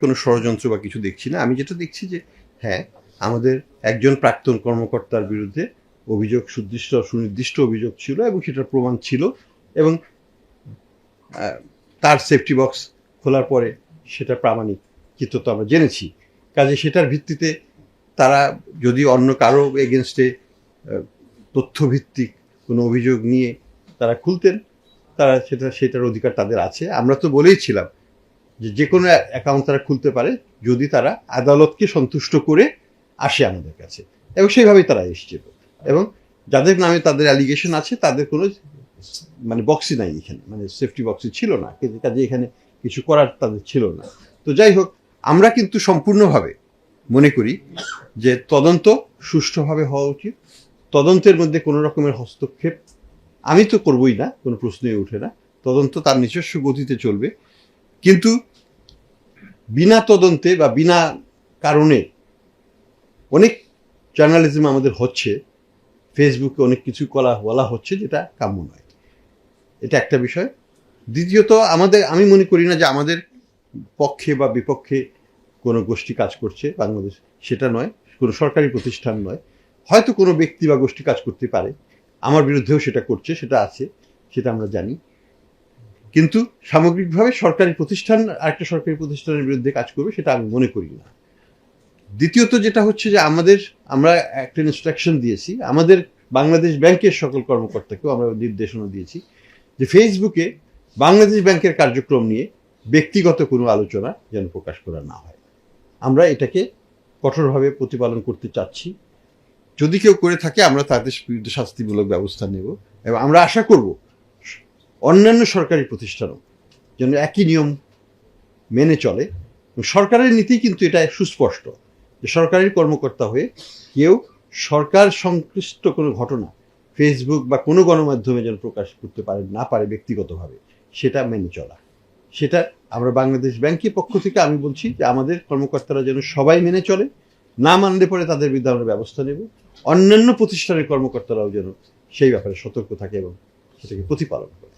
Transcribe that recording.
কোনো ষড়যন্ত্র বা কিছু দেখছি না। আমি যেটা দেখছি যে হ্যাঁ, আমাদের একজন প্রাক্তন কর্মকর্তার বিরুদ্ধে অভিযোগ সুনির্দিষ্ট অভিযোগ ছিল এবং সেটার প্রমাণ ছিল এবং তার সেফটি বক্স খোলার পরে সেটা প্রামাণিক চিত্র আমরা জেনেছি। কাজে সেটার ভিত্তিতে তারা যদি অন্য কারো এগেনস্টে তথ্যভিত্তিক কোনো অভিযোগ নিয়ে তারা খুলতেন, তারা সেটার অধিকার তাদের আছে। আমরা তো বলেইছিলাম যে কোনো অ্যাকাউন্ট তারা খুলতে পারে যদি তারা আদালতকে সন্তুষ্ট করে আসে আমাদের কাছে, এবং সেইভাবেই তারা এসেছিল। এবং যাদের নামে তাদের অ্যালিগেশন আছে তাদের কোনো বক্সই নাই এখানে, সেফটি বক্সই ছিল না, কাজে এখানে কিছু করার তাদের ছিল না। তো যাই হোক, আমরা কিন্তু সম্পূর্ণভাবে মনে করি যে তদন্ত সুষ্ঠুভাবে হওয়া উচিত। তদন্তের মধ্যে কোনো রকমের হস্তক্ষেপ আমি তো করবই না, কোনো প্রশ্নই ওঠে না। তদন্ত তার নিজস্ব গতিতে চলবে, কিন্তু বিনা তদন্তে বা বিনা কারণে অনেক জার্নালিজম আমাদের হচ্ছে, ফেসবুকে অনেক কিছু বলা হচ্ছে যেটা কাম্য নয়। এটা একটা বিষয়। দ্বিতীয়ত, আমি মনে করি না যে আমাদের পক্ষে বা বিপক্ষে কোনো গোষ্ঠী কাজ করছে বাংলাদেশ, সেটা নয়, কোনো সরকারি প্রতিষ্ঠান নয়। হয়তো কোনো ব্যক্তি বা গোষ্ঠী কাজ করতে পারে, আমার বিরুদ্ধেও সেটা করছে, সেটা আছে, সেটা আমরা জানি। কিন্তু সামগ্রিকভাবে সরকারি প্রতিষ্ঠান আরেকটা সরকারি প্রতিষ্ঠানের বিরুদ্ধে কাজ করবে সেটা আমি মনে করি না। দ্বিতীয়ত যেটা হচ্ছে যে আমরা একটা ইনস্ট্রাকশন দিয়েছি আমাদের বাংলাদেশ ব্যাংকের সকল কর্মকর্তাকেও আমরা নির্দেশনা দিয়েছি যে ফেসবুকে বাংলাদেশ ব্যাংকের কার্যক্রম নিয়ে ব্যক্তিগত কোনো আলোচনা যেন প্রকাশ করা না হয়। আমরা এটাকে কঠোরভাবে প্রতিপালন করতে চাচ্ছি। যদি কেউ করে থাকে আমরা তাদের বিরুদ্ধে শাস্তিমূলক ব্যবস্থা নেব, এবং আমরা আশা করব অন্যান্য সরকারি প্রতিষ্ঠানও যেন একই নিয়ম মেনে চলে। সরকারের নীতি কিন্তু এটা সুস্পষ্ট যে সরকারি কর্মকর্তা হয়ে কেউ সরকার সংশ্লিষ্ট কোনো ঘটনা ফেসবুক বা কোনো গণমাধ্যমে যেন প্রকাশ করতে না পারে ব্যক্তিগতভাবে, সেটা মেনে চলা। সেটা আমরা বাংলাদেশ ব্যাংকের পক্ষ থেকে আমি বলছি যে আমাদের কর্মকর্তারা যেন সবাই মেনে চলে, না মানলে পরে তাদের বিরুদ্ধে আমরা ব্যবস্থা নেব। অন্যান্য প্রতিষ্ঠানের কর্মকর্তারাও যেন সেই ব্যাপারে সতর্ক থাকে এবং সেটাকে প্রতিপালন করে।